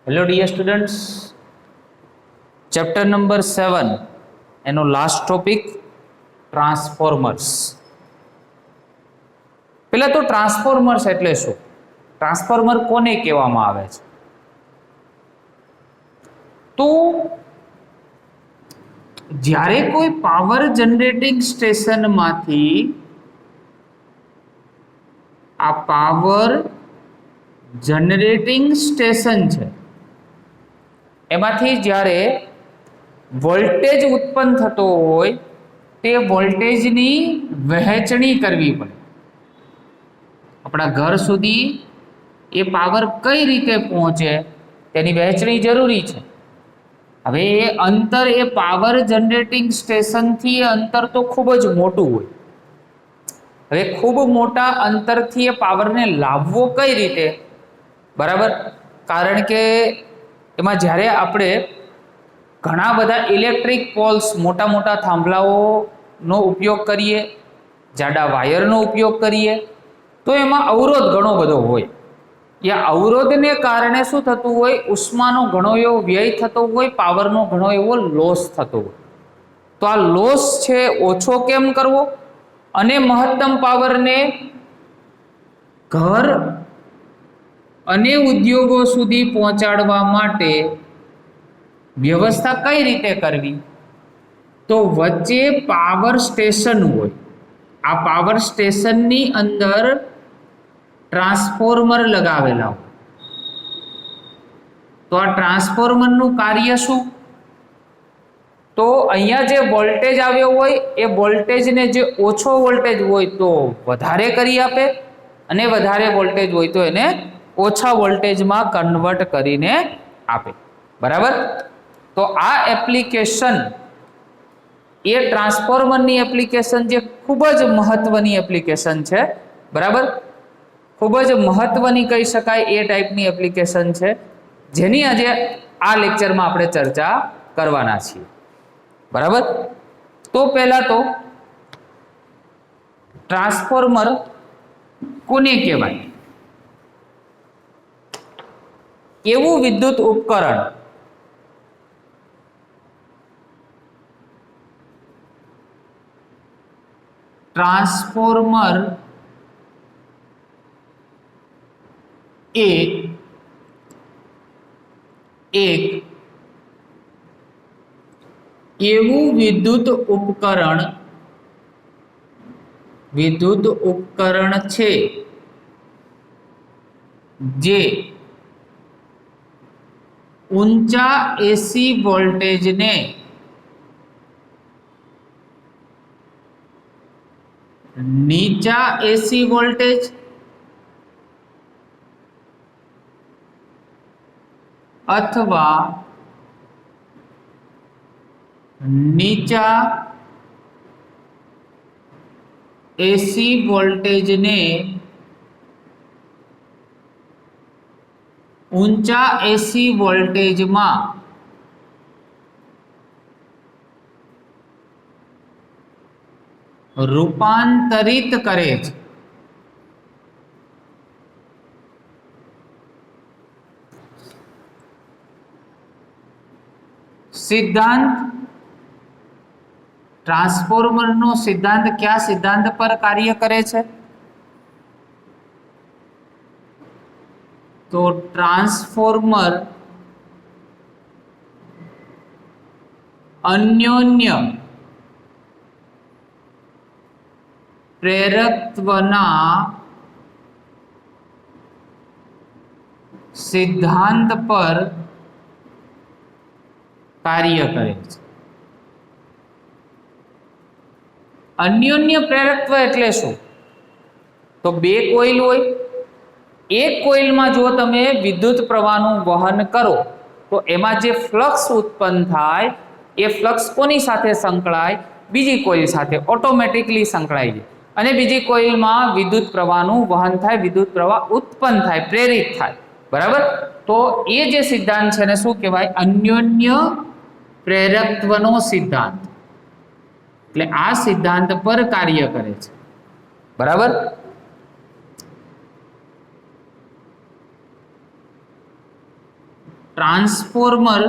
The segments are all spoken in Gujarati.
Hello dear students, chapter number 7 એનો લાસ્ટ ટોપિક ટ્રાન્સફોર્મર્સ. પહેલા તો ટ્રાન્સફોર્મર્સ એટલે શું, ટ્રાન્સફોર્મર કોને કહેવામાં આવે છે? તો જ્યારે કોઈ પાવર જનરેટિંગ સ્ટેશનમાંથી આ પાવર જનરેટિંગ સ્ટેશન છે એમાંથી જ્યારે વોલ્ટેજ ઉત્પન્ન થતો હોય તે વોલ્ટેજની વહેંચણી કરવી પડે. આપણા ઘર સુધી એ પાવર કઈ રીતે પહોંચે તેની વહેંચણી જરૂરી છે. હવે એ અંતર એ પાવર જનરેટિંગ સ્ટેશનથી અંતર તો ખૂબ જ મોટું હોય. હવે ખૂબ મોટા અંતરથી એ પાવરને લાવવો કઈ રીતે, બરાબર? કારણ કે એમાં જ્યારે આપણે ઘણા બધા ઇલેક્ટ્રિક પોલ્સ, મોટા મોટા થાંભલાઓનો ઉપયોગ કરીએ, જાડા વાયરનો ઉપયોગ કરીએ, તો એમાં અવરોધ ઘણો બધો હોય. એ અવરોધને કારણે શું થતું હોય, ઉષ્માનો ઘણો એવો વ્યય થતો હોય, પાવરનો ઘણો એવો લોસ થતો હોય. તો આ લોસ છે ઓછો કેમ કરવો અને મહત્તમ પાવરને ઘર અને ઉદ્યોગો સુધી પહોંચાડવા માટે વ્યવસ્થા કઈ રીતે કરવી? તો વચ્ચે પાવર સ્ટેશન હોય, આ પાવર સ્ટેશનની અંદર ટ્રાન્સફોર્મર લગાવેલા હોય. તો આ ટ્રાન્સફોર્મરનું કાર્ય શું? તો અહીંયા જે વોલ્ટેજ આવ્યો હોય એ વોલ્ટેજને, જે ઓછો વોલ્ટેજ હોય તો વધારે કરી આપે, અને વધારે વોલ્ટેજ હોય તો એને ઓછા વોલ્ટેજમાં કન્વર્ટ કરીને આપે, બરાબર? તો આ એપ્લિકેશન, એ ટ્રાન્સફોર્મરની એપ્લિકેશન જે ખૂબ જ મહત્વની એપ્લિકેશન છે, બરાબર? ખૂબ જ મહત્વની કહી શકાય એ ટાઈપની એપ્લિકેશન છે, જેની આજે આ લેક્ચરમાં આપણે ચર્ચા કરવાના છીએ, બરાબર? તો પહેલા તો ટ્રાન્સફોર્મર કોને કહેવાય? એવું વિદ્યુત ઉપકરણ ટ્રાન્સફોર્મર એ એક એવું વિદ્યુત ઉપકરણ છે જે ઊંચા એસી વોલ્ટેજને નીચા એસી વોલ્ટેજ અથવા નીચા એસી વોલ્ટેજને ઊંચા એસી વોલ્ટેજમાં રૂપાંતરિત કરે છે. સિદ્ધાંત, ટ્રાન્સફોર્મરનો સિદ્ધાંત કયા સિદ્ધાંત પર કાર્ય કરે છે? તો ટ્રાન્સફોર્મર અન્યોન્ય પ્રેરકત્વના સિદ્ધાંત પર કાર્ય કરે છે. અન્યોન્ય પ્રેરકત્વ એટલે શું? તો બે કોઇલ હોય, એક કોઇલમાં જો તમે વિદ્યુત પ્રવાહનું વહન કરો તો એમાં જે ફ્લક્સ ઉત્પન્ન થાય એ ફ્લક્સ કોની સાથે સંકળાય? બીજી કોઇલ સાથે ઓટોમેટિકલી સંકળાય જાય, અને બીજી કોઇલમાં વિદ્યુત પ્રવાહનું વહન થાય, વિદ્યુત પ્રવાહ ઉત્પન્ન થાય, પ્રેરિત થાય, બરાબર? તો એ જે સિદ્ધાંત છે ને શું કહેવાય? અન્યોન્ય પ્રેરકત્વનો સિદ્ધાંત. એટલે આ સિદ્ધાંત પર કાર્ય કરે છે, બરાબર? ટ્રાન્સફોર્મર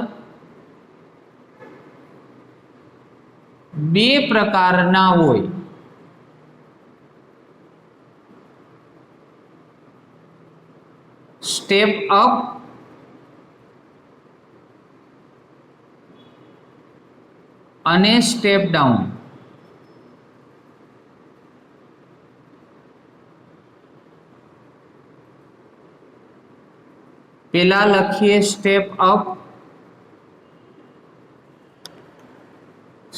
બે પ્રકારના હોય. સ્ટેપ અપ અને સ્ટેપ ડાઉન. પેલા લખીએ step up.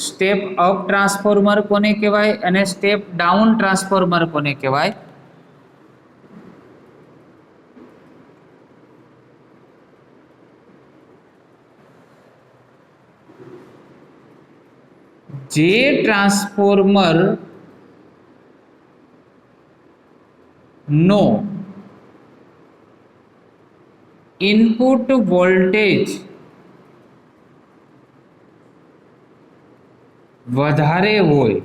Step up transformer કોને કહેવાય અને સ્ટેપ ડાઉન ટ્રાન્સફોર્મર કોને કહેવાય? જે ટ્રાન્સફોર્મર નો ઇનપુટ વોલ્ટેજ વધારે હોય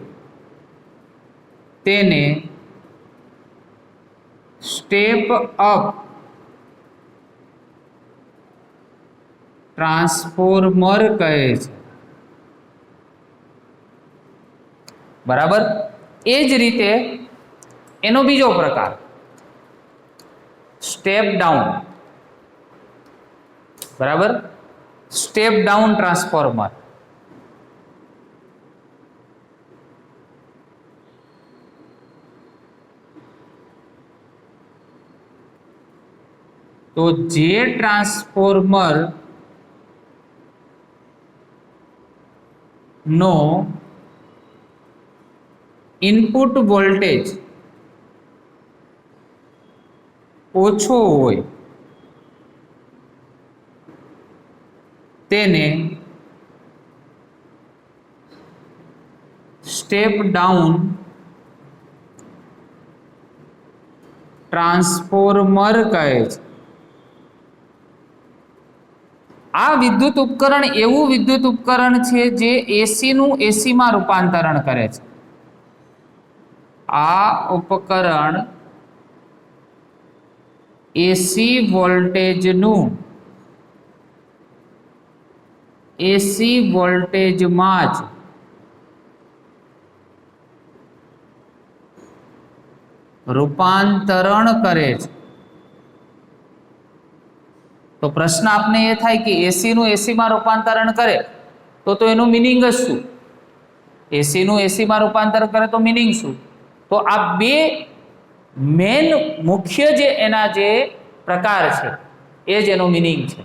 તેને સ્ટેપ અપ ટ્રાન્સફોર્મર કહે છે. બરાબર. એ જ રીતે એનો બીજો પ્રકાર સ્ટેપ ડાઉન. બરાબર. Step down transformer. તો જે ટ્રાન્સફોર્મર નો ઇનપુટ વોલ્ટેજ ઓછો હોય તેને સ્ટેપ ડાઉન ટ્રાન્સફોર્મર કહે છે. આ વિદ્યુત ઉપકરણ એવું વિદ્યુત ઉપકરણ છે જે એસી નું એસી માં રૂપાંતરણ કરે છે. આ ઉપકરણ એસી વોલ્ટેજનું એસી વોલ્ટેજમાં જ રૂપાંતરણ કરે છે. તો પ્રશ્ન આપને એ થાય કે એસી નું એસી માં રૂપાંતરણ કરે તો એનું મિનિંગ જ શું? એસી નું એસી માં રૂપાંતરણ કરે તો મિનિંગ શું? તો આ બે મેન મુખ્ય જે એના જે પ્રકાર છે એ જ એનો મિનિંગ છે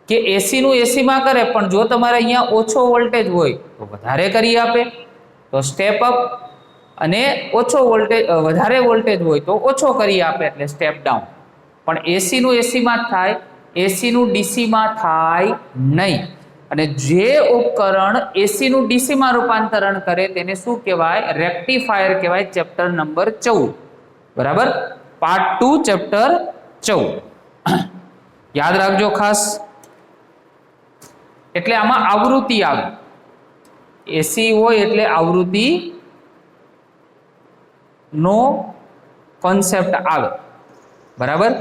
કે એસી નું એસી માં કરે પણ જો તમારે અહીંયા ઓછો વોલ્ટેજ હોય તો વધારે કરી આપે, તો સ્ટેપ અપ, અને ઓછો વોલ્ટેજ વધારે વોલ્ટેજ હોય તો ઓછો કરી આપે એટલે સ્ટેપ ડાઉન. પણ એસી નું એસી માં થાય, એસી નું ડીસી માં થાય નહીં. અને જે ઉપકરણ એસી નું ડીસી માં રૂપાંતરણ કરે તેને શું કહેવાય? રેક્ટિફાયર કહેવાય. Chapter number 14. બરાબર. પાર્ટ 2 ચેપ્ટર 14 યાદ રાખજો ખાસ. એટલે આમાં આવૃત્તિ આવે. એસી હોય એટલે આવૃત્તિ નો કોન્સેપ્ટ આવે. બરાબર.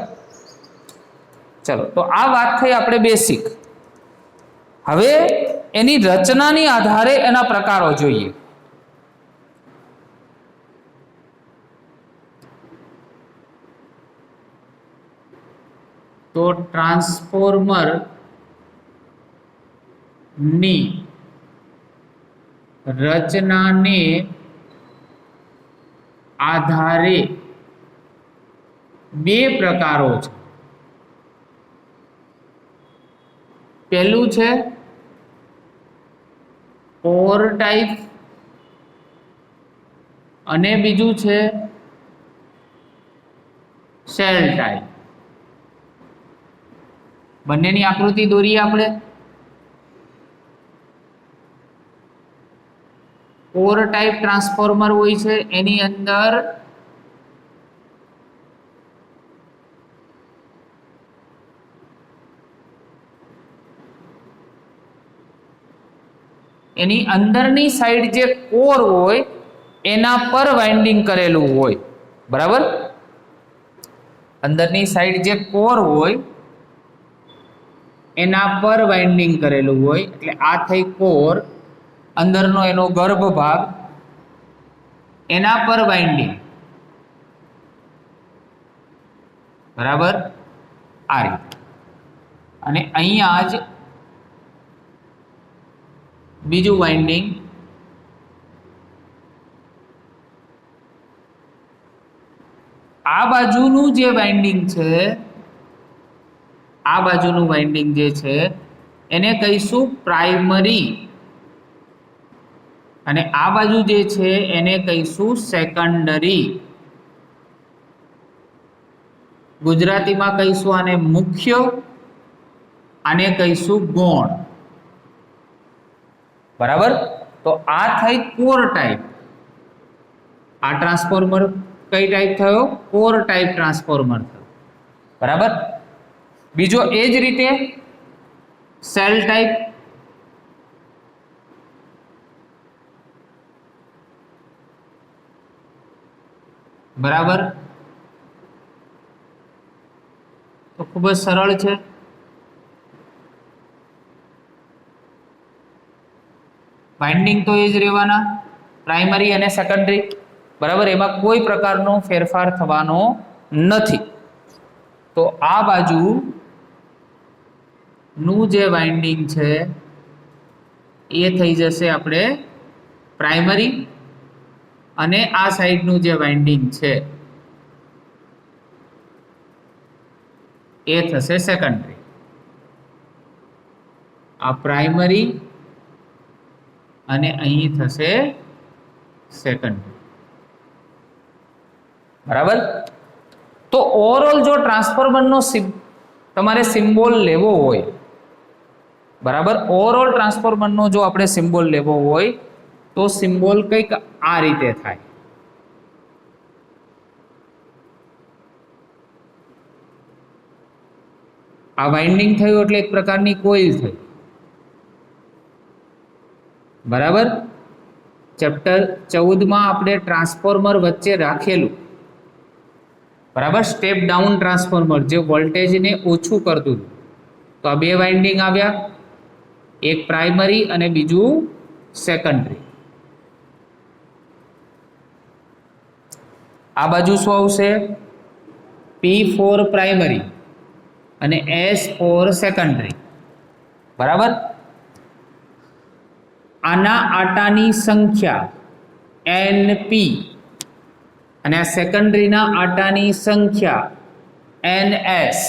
ચલો, તો આ વાત થઈ આપણે બેસિક. હવે એની રચનાની આધારે એના પ્રકારો જોઈએ. તો ટ્રાન્સફોર્મર ની રચનાને આધારે બે પ્રકારો છે. પહેલું છે કોર ટાઈપ અને બીજું છે શેલ ટાઈપ. બંનેની આકૃતિ દોરીએ આપણે. કોર ટાઈપ ટ્રાન્સફોર્મર હોય છે એની અંદર એની અંદરની સાઈડ જે કોર હોય એના પર વાઇન્ડિંગ કરેલું હોય. બરાબર. અંદરની સાઈડ જે કોર હોય એના પર વાઇન્ડિંગ કરેલું હોય એટલે આ થઈ કોર, અંદરનો એનો ગર્ભ ભાગ, એના પર વાઇન્ડિંગ, બરાબર આ રીતે. અને અહીંયા જ બીજું વાઇન્ડિંગ, આ બાજુનું જે વાઇન્ડિંગ છે, આ બાજુનું વાઇન્ડિંગ જે છે એને કહીશું પ્રાઇમરી, અને આ બાજુ જે છે એને કહીશું સેકન્ડરી. ગુજરાતીમાં કહીશું આને મુખ્ય, આને કહીશું ગૌણ. બરાબર. તો આ થઈ કોર ટાઈપ. આ ટ્રાન્સફોર્મર કઈ ટાઈપ થયો? કોર ટાઈપ ટ્રાન્સફોર્મર થયો. બરાબર. બીજો એ જ રીતે સેલ ટાઈપ, બરાબર. તો ખૂબ જ સરળ છે. વાઇન્ડિંગ તો એ જ રહેવાના, પ્રાઇમરી અને સેકન્ડરી, બરાબર. એમાં કોઈ પ્રકારનો ફેરફાર થવાનો નથી. તો આ બાજુ નું જે વાઇન્ડિંગ છે એ થઈ જશે આપણે પ્રાઇમરી, અને આ સાઈડનું જે વાઇન્ડિંગ છે એ થશે સેકન્ડરી. આ પ્રાઇમરી અને અહીં થશે સેકન્ડરી. બરાબર. તો ઓવરઓલ જો ટ્રાન્સફોર્મરનો તમારે સિમ્બોલ લેવો હોય, બરાબર, ઓવરઓલ ટ્રાન્સફોર્મરનો જો આપણે સિમ્બોલ લેવો હોય તો સિમ્બોલ કંઈક આ રીતે થાય. આ વાઇન્ડિંગ થયું એટલે એક પ્રકારની કોઇલ થઈ. બરાબર. ચેપ્ટર 14 માં આપણે ટ્રાન્સફોર્મર વચ્ચે રાખેલું, બરાબર, સ્ટેપ ડાઉન ટ્રાન્સફોર્મર જે વોલ્ટેજને ઓછું કરતું હતું. તો આ બે વાઇન્ડિંગ આવ્યા, એક પ્રાઇમરી અને બીજું સેકન્ડરી. આ બાજુ શું આવશે? P4 પ્રાઇમરી અને S4 સેકન્ડરી. બરાબર. આના આટાની સંખ્યા NP અને આ સેકન્ડરીના આટાની સંખ્યા NS.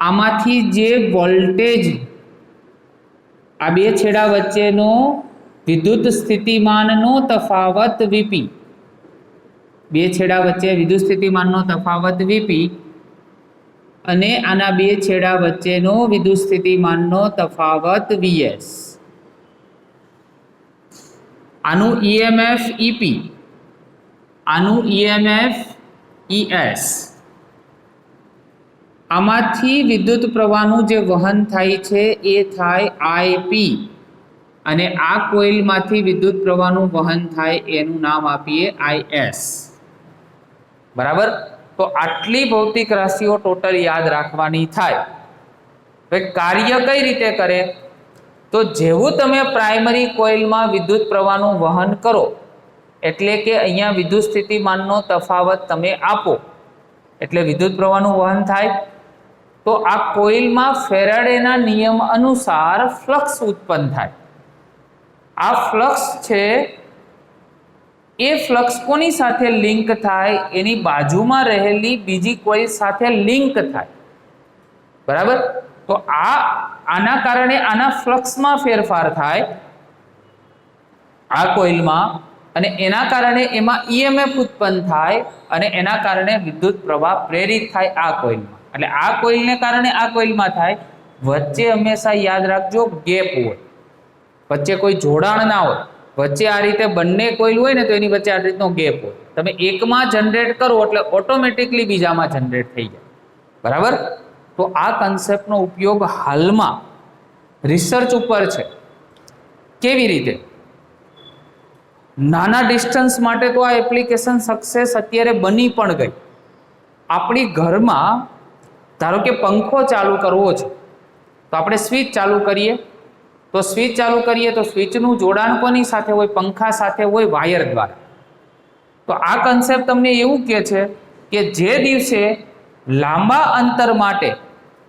આમાંથી જે વોલ્ટેજ, આ બે છેડા વચ્ચેનો વિદ્યુત સ્થિતિમાનનો તફાવત Vp, બે છેડા વચ્ચે વિદ્યુત સ્થિતિમાનનો તફાવત Vp અને આના બે છેડા વચ્ચેનો વિદ્યુત સ્થિતિમાનનો તફાવત Vs. આનું EMF EP, આનું EMF ES. આમાંથી વિદ્યુત પ્રવાહનું જે વહન થાય છે એ થાય IP, અને આ કોઇલમાંથી વિદ્યુત પ્રવાહનું વહન થાય એનું નામ આપીએ IS. બરાબર. તો આટલી ભૌતિક રાશિઓ ટોટલ યાદ રાખવાની થાય. હવે કાર્ય કઈ રીતે કરે? તો જેવું તમે પ્રાઇમરી કોઇલમાં વિદ્યુત પ્રવાહનું વહન કરો, એટલે કે અહીંયા વિદ્યુત સ્થિતિમાનનો તફાવત તમે આપો એટલે વિદ્યુત પ્રવાહનું વહન થાય. તો આ કોઇલમાં ફેરાડેના નિયમ અનુસાર ફ્લક્સ ઉત્પન્ન થાય. આ ફ્લક્સ છે એ ફ્લક્સ કોની સાથે લિંક થાય? એની બાજુમાં રહેલી બીજી કોઇલ સાથે લિંક થાય. બરાબર. તો આના કારણે આના ફ્લક્સમાં ફેરફાર થાય આ કોઇલમાં, અને એના કારણે એમાં EMF ઉત્પન્ન થાય, અને એના કારણે વિદ્યુત પ્રવાહ પ્રેરિત થાય આ કોઇલમાં. એટલે આ કોઇલને કારણે આ કોઇલમાં થાય. વચ્ચે હંમેશા યાદ રાખજો ગેપ હોય, વચ્ચે કોઈ જોડાણ ના હોય. વચ્ચે આ રીતે બંને કોઇલ હોય ને તો એની વચ્ચે આ રીતનો ગેપ હોય. તમે એકમાં જનરેટ કરો એટલે ઓટોમેટિકલી બીજામાં જનરેટ થઈ જાય. બરાબર. તો આ કન્સેપ્ટનો ઉપયોગ હાલમાં રિસર્ચ ઉપર છે. કેવી રીતે? નાના ડિસ્ટન્સ માટે તો આ એપ્લિકેશન સક્સેસ અત્યારે બની પણ ગઈ. આપણી ઘરમાં ધારો કે પંખો ચાલુ કરવો છે, तो આપણે સ્વિચ ચાલુ કરીએ, તો સ્વિચ ચાલુ કરીએ તો સ્વિચનું જોડાણ કોની સાથે હોય? પંખા સાથે હોય, વાયર દ્વારા. તો આ કન્સેપ્ટ તમને એવું કહે છે કે જે દિવસે લાંબા અંતર માટે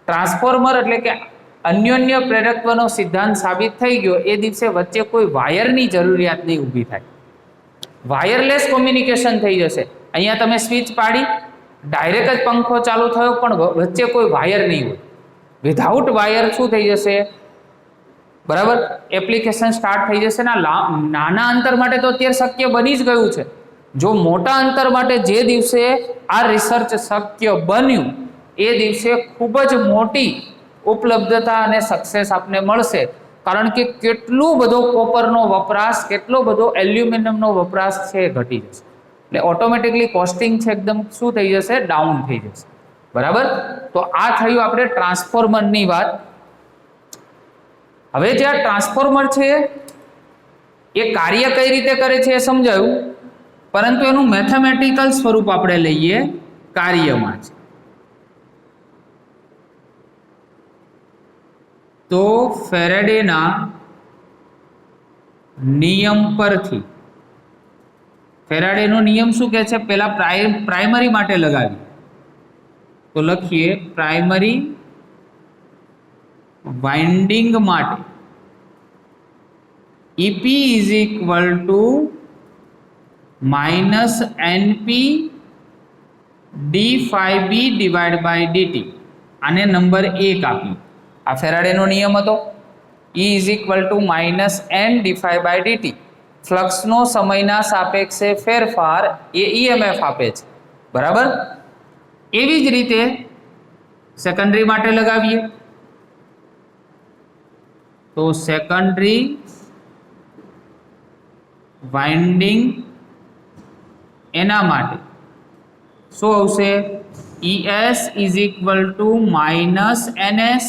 ટ્રાન્સફોર્મર એટલે કે અન્યોન્ય પ્રેરકત્વનો સિદ્ધાંત સાબિત થઈ ગયો, એ દિવસે વચ્ચે કોઈ વાયરની જરૂરિયાત નહીં ઊભી થાય, વાયરલેસ કોમ્યુનિકેશન થઈ જશે. અહીંયા તમે સ્વિચ પાડી, ડાયરેક્ટ જ પંખો ચાલુ થયો, પણ વચ્ચે કોઈ વાયર નહીં હોય. વિધાઉટ વાયર શું થઈ જશે? બરાબર, એપ્લિકેશન સ્ટાર્ટ થઈ જશે. નાના અંતર માટે તો અત્યારે શક્ય બની જ ગયું છે. જો મોટા અંતર માટે જે દિવસે આ રિસર્ચ શક્ય બન્યું, એ દિવસે ખૂબ જ મોટી ઉપલબ્ધતા અને સક્સેસ આપને મળશે. કારણ કે કેટલો બધો કોપરનો વપરાશ, કેટલો બધો એલ્યુમિનિયમનો વપરાશ છે એ ઘટી જશે. એટલે ઓટોમેટિકલી કોસ્ટિંગ છે એકદમ શું થઈ જશે? ડાઉન થઈ જશે. બરાબર, તો આ થયું આપણે ટ્રાન્સફોર્મરની વાત. હવે જે આ ટ્રાન્સફોર્મર છે એ કાર્ય કઈ રીતે કરે છે એ સમજાયું, પરંતુ એનું મેથેમેટિકલ સ્વરૂપ આપણે લઈએ કાર્યમાં છે. તો ફેરાડેના નિયમ પરથી, ફેરાડેનો નિયમ શું કહે છે? પહેલા પ્રાઇમરી માટે લગાવી, તો લખીએ પ્રાઇમરી વાઇન્ડિંગ માટે EP is equal to minus NP d∅B divide by dt. આને નંબર 1 આપ્યું. આ ફેરાડેનો નિયમ હતો. E is equal to minus N d∅dt. ફ્લક્સનો સમયના સાપેક્ષે ફેરફાર એ EMF આપે છે. બરાબર, એવી જ રીતે સેકન્ડરી માટે લગાવીએ, તો સેકન્ડરી વાઇન્ડિંગ એના માટે શું આવશે? ES is equal to minus NS,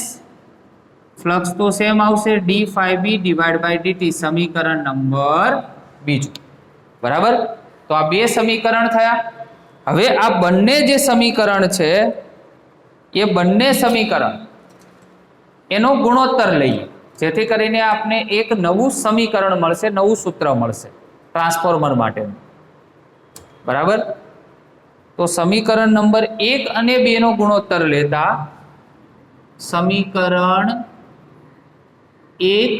flux તો સેમ આવશે, d∅B ડિવાઇડ બાય dt. સમીકરણ નંબર 2. બરાબર, તો આ બે સમીકરણ થયા. હવે આ બંને જે સમીકરણ છે એ બંને સમીકરણ એનો ગુણોત્તર લઈએ, જેથી કરીને આપને એક નવું સમીકરણ મળશે, નવું સૂત્ર મળશે ટ્રાન્સફોર્મર માટેનું. બરાબર, તો સમીકરણ નંબર 1 અને 2 નો ગુણોત્તર લેતા સમીકરણ 1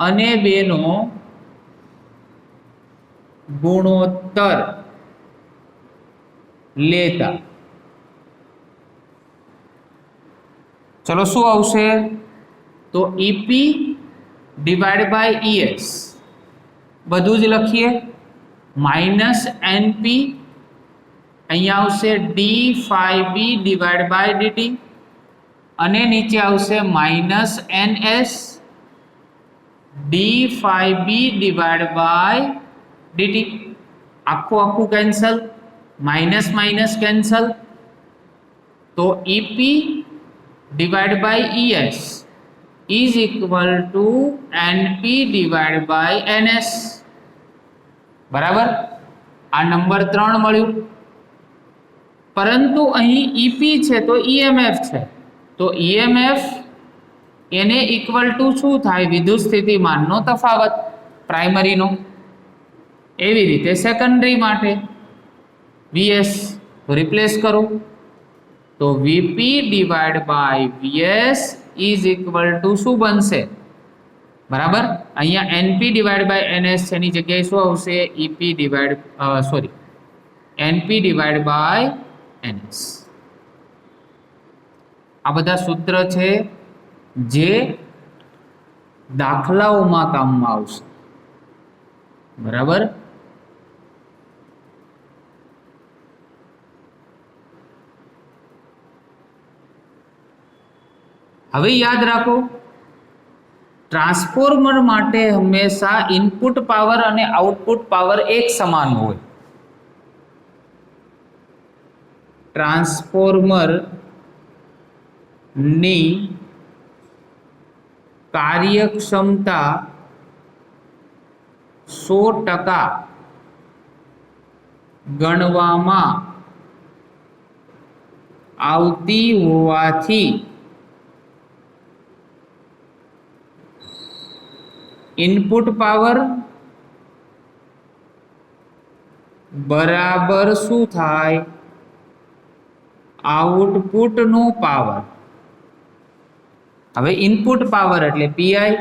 અને 2 નો ગુણોત્તર લેતા ચલો શું આવશે? તો EP ડિવાઇડ બાય ES બધું જ લખીએ, માઇનસ NP, અહીંયા આવશે d∅B ડિવાઇડ બાય dt, અને નીચે આવશે minus NS d∅B divide by dt. આખું કેન્સલ, માઇનસ માઇનસ કેન્સલ, તો EP divide by ES is equal to NP divide by NS. બરાબર, આ નંબર 3 મળ્યું. પરંતુ અહીં EP છે તો EMF છે, તો EMF એને ઇક્વલ ટુ શું થાય? વિદ્યુત સ્થિતિમાનનો તફાવત પ્રાઇમરીનો. એવી રીતે સેકન્ડરી માટે VS તો રિપ્લેસ કરો, તો VP divide by VS is equal to શું બનશે? બરાબર, અહીંયા NP ડિવાઇડ બાય NS છે, એની જગ્યાએ શું આવશે? NP divide by NS. આ બધા સૂત્ર છે જે દાખલાઓમાં કામમાં આવશે. બરાબર, હવે યાદ રાખો, ટ્રાન્સફોર્મર માટે હંમેશા ઇનપુટ પાવર અને આઉટપુટ પાવર એક સમાન હોય. ટ્રાન્સફોર્મર ની કાર્યક્ષમતા 100% ગણવામાં આવતી હોવાથી ઇનપુટ પાવર બરાબર શું થાય? આઉટપુટનો પાવર. હવે ઇનપુટ પાવર એટલે પીઆઈ,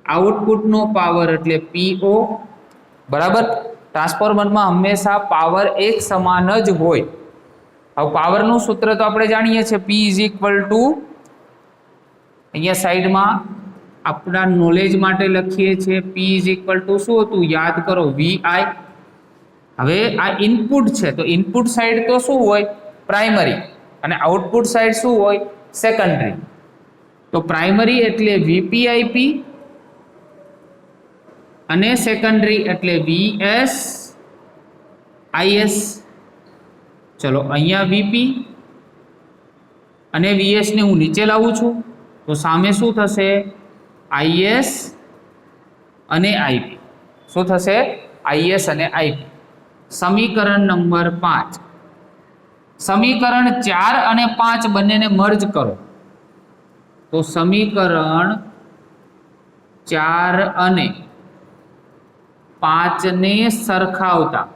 આઉટપુટનો પાવર એટલે પીઓ. બરાબર. ટ્રાન્સફોર્મરમાં હંમેશા પાવર એક સમાન જ હોય. હવે પાવરનું સૂત્ર તો આપણે જાણીએ છીએ, P ઇઝ ઇક્વલ ટુ, અહીંયા સાઈડમાં આપણા નોલેજ માટે લખીએ છીએ, P ઇઝ ઇક્વલ ટુ શું હતું? યાદ કરો, VI. હવે આ ઇનપુટ છે તો ઇનપુટ સાઈડ તો શું હોય? પ્રાઇમરી. અને આઉટપુટ સાઈડ શું હોય? સેકન્ડરી. તો પ્રાઇમરી એટલે VPIP અને સેકન્ડરી એટલે VSIS. ચલો અહીંયા VP અને VS ને હું નીચે લાવું છું તો સામે શું થશે? IS અને IP. શું થશે? IS અને IP. સમીકરણ નંબર 5. સમીકરણ 4 અને 5 બંનેને મર્જ કરો તો સમીકરણ 4 અને 5 ને સરખાવતા,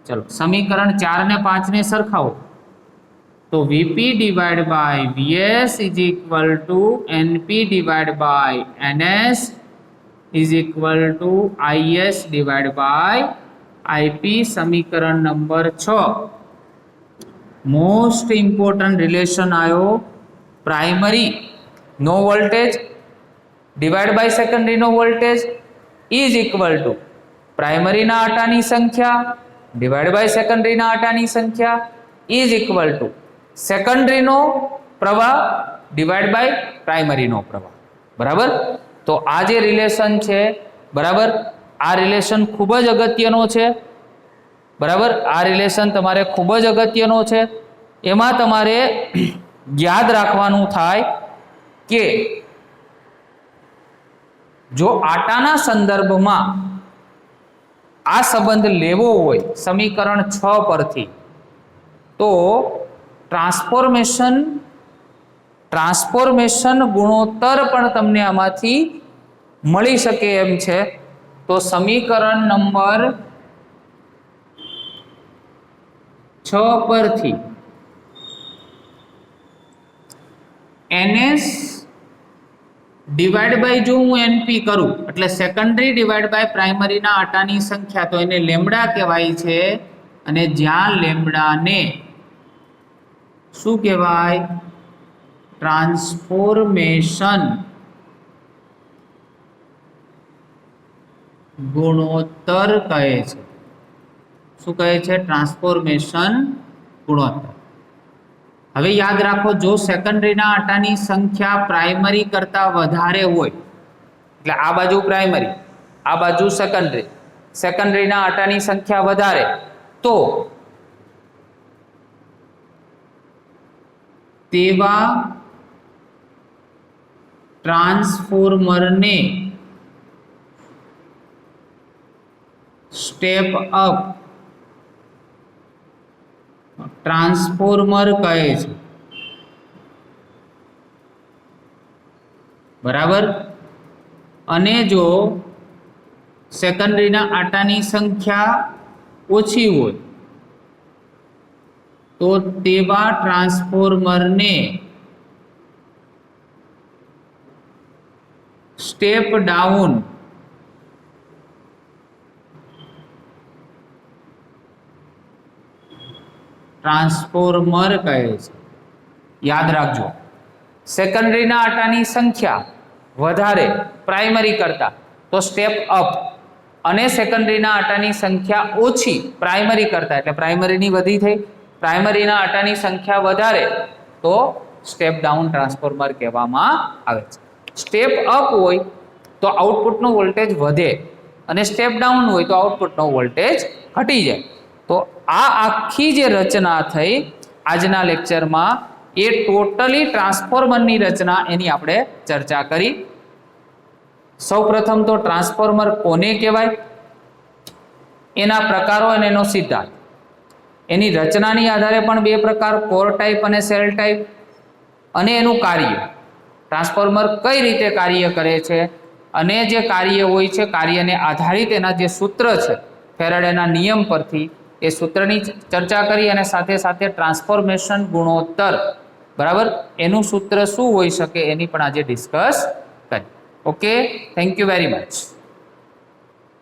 ચલો સમીકરણ 4 ને 5 ને સરખાવો તો VP divide by VS is equal to NP divide by NS is equal to IS divide by IP. સમીકરણ નંબર 6. મોસ્ટ ઇમ્પોર્ટન્ટ રિલેશન આવ્યો, પ્રાઇમરી નો વોલ્ટેજ ડિવાઇડ બાય સેકન્ડરી નો વોલ્ટેજ ઇઝ ઇક્વલ ટુ પ્રાઇમરીના આટાની સંખ્યા ડિવાઇડ બાય સેકન્ડરીના આટાની સંખ્યા ઇઝ ઇક્વલ ટુ સેકન્ડરીનો પ્રવાહ ડિવાઇડ બાય પ્રાઇમરીનો પ્રવાહ. બરાબર. તો આ જે રિલેશન છે, બરાબર, આ રિલેશન ખૂબ જ અગત્યનો છે. બરાબર. આ રિલેશન તમારે ખૂબ જ અગત્યનો છે. એમાં તમારે યાદ રાખવાનું થાય કે જો આટાના સંદર્ભમાં આ સંબંધ લેવો હોય સમીકરણ 6 પરથી તો ટ્રાન્સફોર્મેશન ગુણોત્તર પણ તમને આમાંથી મળી શકે એમ છે. તો સમીકરણ નંબર 6 પરથી NS ડિવાઇડ બાય, જો હું NP કરું એટલે સેકન્ડરી ડિવાઇડ બાય પ્રાઇમરીના આટાની સંખ્યા, તો એને લેમ્બડા કહેવાય છે. અને જ્યાં લેમ્બડાને શું કહેવાય? ટ્રાન્સફોર્મેશન ગુણોત્તર કહે છે. શું કહે છે? ટ્રાન્સફોર્મેશન ગુણોત્તર. હવે યાદ રાખો, જો સેકન્ડરીના આટાની સંખ્યા પ્રાઇમરી કરતા વધારે હોય એટલે આ બાજુ પ્રાઇમરી, આ બાજુ સેકન્ડરી, સેકન્ડરીના આટાની સંખ્યા વધારે તો તેવા ટ્રાન્સફોર્મરને સ્ટેપ અપ ટ્રાન્સફોર્મર કહે છે. બરાબર. અને જો સેકન્ડરીના આટાની સંખ્યા ઓછી હોય તો તેવા ટ્રાન્સફોર્મરને સ્ટેપ ડાઉન ટ્રાન્સફોર્મર કહે છે. યાદ રાખજો, સેકન્ડરીના આટાની સંખ્યા વધારે પ્રાઇમરી કરતા તો સ્ટેપ અપ, અને સેકન્ડરીના આટાની સંખ્યા ઓછી પ્રાઇમરી કરતા એટલે પ્રાઇમરીની વધી થઈ, પ્રાઇમરીના આટાની સંખ્યા વધારે તો સ્ટેપ ડાઉન ટ્રાન્સફોર્મર કહેવામાં આવે છે. સ્ટેપ અપ હોય તો આઉટપુટનો વોલ્ટેજ વધે અને સ્ટેપ ડાઉન હોય તો આઉટપુટનો વોલ્ટેજ ઘટી જાય. તો આ આખી જે રચના થઈ આજના લેક્ચરમાં એ ટોટલી ટ્રાન્સફોર્મરની રચના એની આપણે ચર્ચા કરી. સૌપ્રથમ તો ટ્રાન્સફોર્મર કોને કહેવાય, એના પ્રકારો અને એનો સિદ્ધાંત. એની રચનાની આધારે પણ બે પ્રકાર, કોર ટાઈપ અને સેલ ટાઈપ, અને એનું કાર્ય. ટ્રાન્સફોર્મર કઈ રીતે કાર્ય કરે છે અને જે કાર્ય હોય છે કાર્યને આધારિત એના જે સૂત્ર છે ફેરાડેના નિયમ પરથી એ સૂત્રની ચર્ચા કરી અને સાથે સાથે ટ્રાન્સફોર્મેશન ગુણોત્તર બરાબર એનું સૂત્ર શું હોઈ શકે એની પણ આજે ડિસ્કસ કરી. Okay, thank you very much.